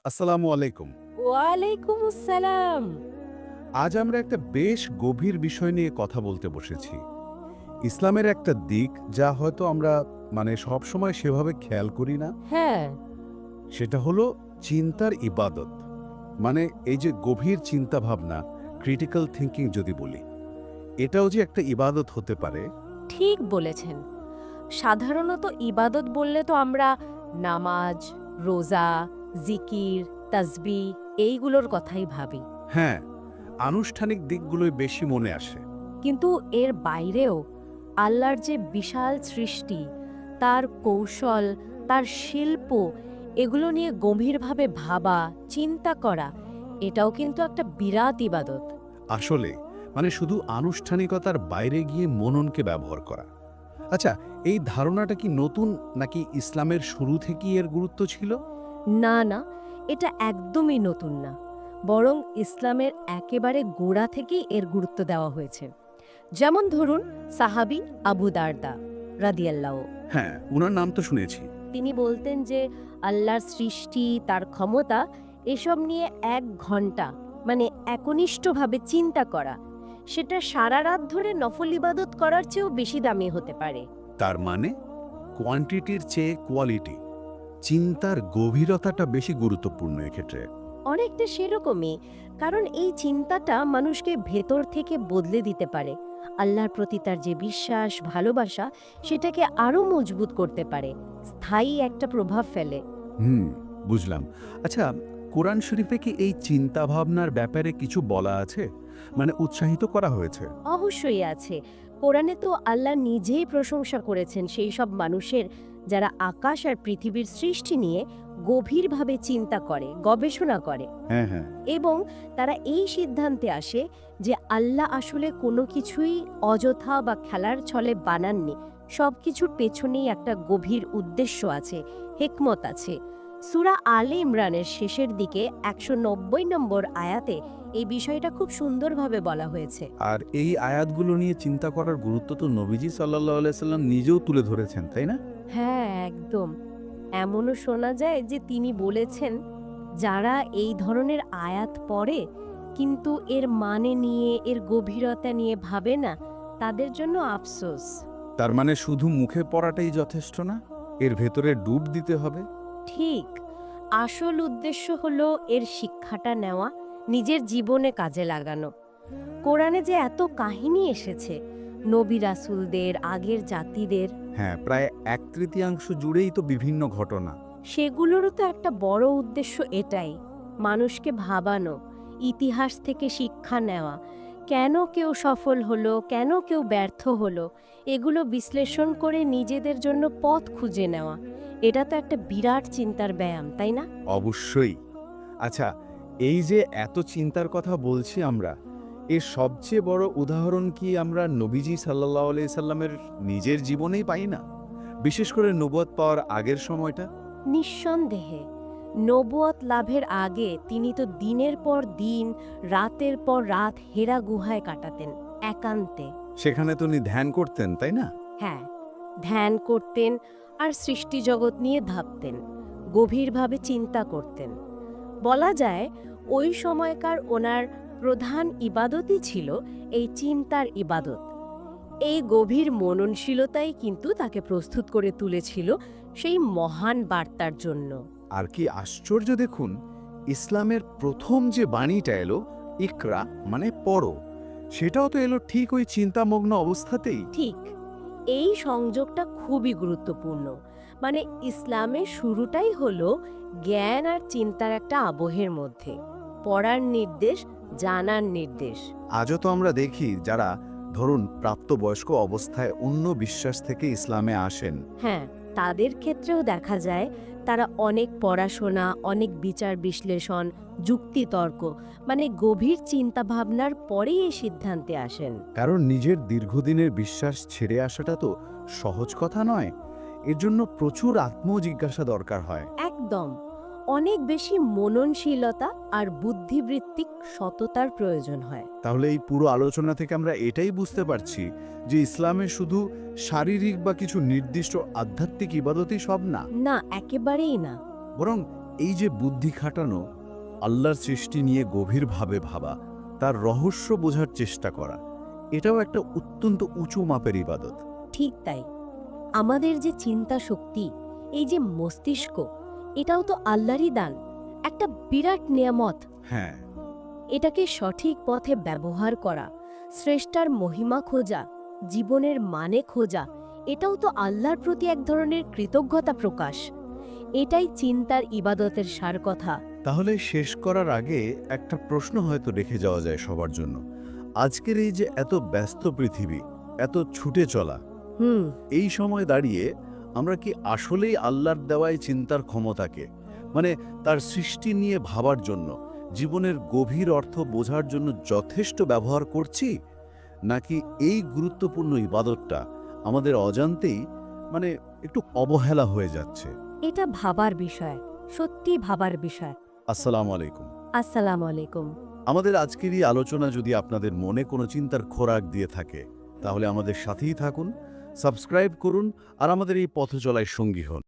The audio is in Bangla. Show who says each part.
Speaker 1: আসসালামু আলাইকুম।
Speaker 2: ওয়ালাইকুম আসসালাম।
Speaker 1: আজ আমরা একটা বেশ গভীর বিষয় নিয়ে কথা বলতে বসেছি। ইসলামের একটা দিক যা হয়তো আমরা সবসময় সেভাবে খেয়াল করি না,
Speaker 2: হ্যাঁ,
Speaker 1: সেটা হলো চিন্তার ইবাদত। এই যে গভীর চিন্তা ভাবনা, ক্রিটিক্যাল থিংকিং যদি বলি, এটাও যে একটা ইবাদত হতে পারে।
Speaker 2: ঠিক বলেছেন। সাধারণত ইবাদত বললে তো আমরা নামাজ, রোজা, জিকির, তাসবিহ এইগুলোর কথাই ভাবি।
Speaker 1: হ্যাঁ, আনুষ্ঠানিক দিকগুলোই বেশি মনে আসে।
Speaker 2: কিন্তু এর বাইরেও আল্লাহর যে বিশাল সৃষ্টি, তার কৌশল, তার শিল্প এগুলো নিয়ে গভীরভাবে ভাবা, চিন্তা করা এটাও কিন্তু একটা বিরাট ইবাদত।
Speaker 1: আসলে শুধু আনুষ্ঠানিকতার বাইরে গিয়ে মননকে ব্যবহার করা। আচ্ছা, এই ধারণাটা কি নতুন, নাকি ইসলামের শুরু থেকেই এর গুরুত্ব ছিল?
Speaker 2: না, না, এটা একদমই নতুন না। বরং ইসলামের একেবারে গোড়া থেকেই এর গুরুত্ব দেওয়া হয়েছে। যেমন ধরুন সাহাবী আবু দারদা রাদিয়াল্লাহু।
Speaker 1: হ্যাঁ, উনার নাম তো শুনেছি।
Speaker 2: তিনি বলতেন যে আল্লাহর সৃষ্টি, তার ক্ষমতা এসব নিয়ে ১ ঘন্টা একনিষ্ঠভাবে চিন্তা করা, সেটা সারা রাত ধরে নফল ইবাদত করার চেয়েও বেশি দামি হতে পারে।
Speaker 1: তার কোয়ান্টিটির চেয়ে কোয়ালিটি, চিন্তার গভীরতাটা বেশি গুরুত্বপূর্ণ এক্ষেত্রে।
Speaker 2: অনেকটা সেরকমই, কারণ এই চিন্তাটা মানুষকে ভেতর থেকে বদলে দিতে পারে। আল্লাহর প্রতি তার যে বিশ্বাস, ভালোবাসা সেটাকে আরও মজবুত করতে পারে, স্থায়ী একটা প্রভাব ফেলে।
Speaker 1: হুম, বুঝলাম। আচ্ছা, কোরআন শরীফে কি এই চিন্তা ভাবনার ব্যাপারে কিছু বলা আছে? উৎসাহিত করা হয়েছে?
Speaker 2: অবশ্যই আছে। কোরআনে তো আল্লাহ নিজেই প্রশংসা করেছেন সেই সব মানুষের যারা আকাশ আর পৃথিবীর সৃষ্টি নিয়ে গভীরভাবে চিন্তা করে, গবেষণা করে
Speaker 1: হ্যাঁ, হ্যাঁ।
Speaker 2: এবং তারা এই সিদ্ধান্তে আসে যে আল্লাহ আসলে কোনো কিছুই অযথা বা খেলার ছলে বানাননি। সবকিছুর পেছনেই একটা গভীর উদ্দেশ্য আছে, হিকমত আছে। সূরা আলে ইমরানের শেষের দিকে ১৯০ নম্বর আয়াতে এই বিষয়টা খুব সুন্দরভাবে বলা হয়েছে।
Speaker 1: আর এই আয়াতগুলো নিয়ে চিন্তা করার গুরুত্ব তো নবীজি সাল্লাল্লাহু আলাইহি সাল্লাম নিজেও তুলে ধরেছেন, তাই না?
Speaker 2: হ্যাঁ, একদম। এমনও শোনা যায় যে তিনি বলেছেন, যারা এই ধরনের আয়াত পড়ে কিন্তু এর মানে নিয়ে, এর গভীরতা নিয়ে ভাবে না, তাদের জন্য আফসোস।
Speaker 1: তার শুধু মুখে পড়াটাই যথেষ্ট না, এর ভেতরে ডুব দিতে হবে।
Speaker 2: ঠিক। আসল উদ্দেশ্য হলো এর শিক্ষাটা নেওয়া, নিজের জীবনে কাজে লাগানো। কোরআনে যে এত কাহিনী এসেছে, নবী রাসূলদের, আগের জাতিদের,
Speaker 1: হ্যাঁ, প্রায় ১/৩ জুড়েই তো বিভিন্ন ঘটনা।
Speaker 2: সেগুলোরও তো একটা বড় উদ্দেশ্য এটাই, মানুষকে ভাবানো, ইতিহাস থেকে শিক্ষা নেওয়া। কেন কেউ সফল হলো, কেন কেউ ব্যর্থ হলো, এগুলো বিশ্লেষণ করে নিজেদের জন্য পথ খুঁজে নেওয়া। এটা তো একটা বিরাট চিন্তার ব্যায়াম, তাই না?
Speaker 1: অবশ্যই। আচ্ছা, এই যে এত চিন্তার কথা বলছি আমরা, এর সবচেয়ে বড় উদাহরণ কি আমরা নবীজি সাল্লাল্লাহু আলাইহি সাল্লামের নিজের জীবনেই পাই না? বিশেষ করে নবুয়ত পাওয়ার আগের সময়টা?
Speaker 2: নিঃসন্দেহে নবুয়ত লাভের আগে তিনি তো দিনের পর দিন, রাতের পর রাত হেরা গুহায় কাটাতেন, একান্তে।
Speaker 1: সেখানে তো উনি ধ্যান করতেন, তাই না?
Speaker 2: হ্যাঁ, ধ্যান করতেন আর সৃষ্টিজগৎ নিয়ে ভাবতেন, গভীরভাবে চিন্তা করতেন। বলা যায় ওই সময়কার ওনার প্রধান ইবাদতই ছিল এই চিন্তার ইবাদত। এই গভীর মননশীলতাই কিন্তু তাকে প্রস্তুত করে তুলেছিল সেই মহান বার্তার জন্য।
Speaker 1: আর কি আশ্চর্য দেখুন, ইসলামের প্রথম যে বাণীটা এলো, ইকরা পড়ো, সেটাও তো এলো ঠিক ওই চিন্তামগ্ন অবস্থাতেই।
Speaker 2: ঠিক, এই সংযোগটা খুবই গুরুত্বপূর্ণ। ইসলামের শুরুটাই হলো জ্ঞান আর চিন্তার একটা আবহের মধ্যে, পড়ার নির্দেশ, জানার নির্দেশ।
Speaker 1: আজও তো আমরা দেখি যারা ধরুন প্রাপ্তবয়স্ক অবস্থায় অন্য বিশ্বাস থেকে ইসলামে আসেন।
Speaker 2: হ্যাঁ, তাদের ক্ষেত্রেও দেখা যায় তারা অনেক পড়াশোনা, অনেক বিচার বিশ্লেষণ, যুক্তিতর্ক গভীর চিন্তাভাবনার পরেই এই সিদ্ধান্তে আসেন।
Speaker 1: কারণ নিজের দীর্ঘদিনের বিশ্বাস ছেড়ে আসাটা তো সহজ কথা নয়। এর জন্য প্রচুর আত্মজিজ্ঞাসা দরকার হয়।
Speaker 2: একদম, অনেক বেশি মননশীলতা আর বুদ্ধিবৃত্তিক সততার প্রয়োজন হয়।
Speaker 1: তাহলে এই পুরো আলোচনা থেকে আমরা এটাই বুঝতে পারছি যে ইসলামে শুধু শারীরিক বা কিছু নির্দিষ্ট আধ্যাত্মিক ইবাদতই সব না,
Speaker 2: না, একেবারেই না।
Speaker 1: বরং এই যে বুদ্ধি খাটানো, আল্লাহর সৃষ্টি নিয়ে গভীরভাবে ভাবা, তার রহস্য বোঝার চেষ্টা করা, এটাও একটা অত্যন্ত উঁচু মাপের ইবাদত।
Speaker 2: ঠিক তাই। আমাদের যে চিন্তা শক্তি, এই যে মস্তিষ্ক, এটাও তো আল্লাহরই দান, একটা বিরাট নিয়ামত।
Speaker 1: হ্যাঁ,
Speaker 2: এটাকে সঠিক পথে ব্যবহার করা, স্রষ্টার মহিমা খোঁজা, জীবনের মানে খোঁজা, এটাও তো আল্লাহর প্রতি এক ধরনের কৃতজ্ঞতা প্রকাশ। এটাই চিন্তার ইবাদতের সার কথা।
Speaker 1: তাহলে শেষ করার আগে একটা প্রশ্ন হয়তো রেখে যাওয়া যায় সবার জন্য। আজকের এই যে এত ব্যস্ত পৃথিবী, এত ছুটে চলা,
Speaker 2: হুম
Speaker 1: এই সময় দাঁড়িয়ে আমরা কি আসলেই আল্লাহর দেওয়ায় চিন্তার ক্ষমতাকে, মানে তার সৃষ্টি নিয়ে ভাবার জন্য, জীবনের গভীর অর্থ বোঝার জন্য যথেষ্ট ব্যবহার করছি, নাকি এই গুরুত্বপূর্ণ ইবাদতটা আমাদের অজান্তেই মানে একটু অবহেলা হয়ে যাচ্ছে?
Speaker 2: এটা ভাবার বিষয়, সত্যি ভাবার বিষয়।
Speaker 1: আসসালামু আলাইকুম।
Speaker 2: আসসালামু আলাইকুম।
Speaker 1: আমাদের আজকের এই আলোচনা যদি আপনাদের মনে কোনো চিন্তার খোরাক দিয়ে থাকে, তাহলে আমাদের সাথেই থাকুন, সাবস্ক্রাইব করুন আর আমাদের এই পথ চলায় সঙ্গী হন।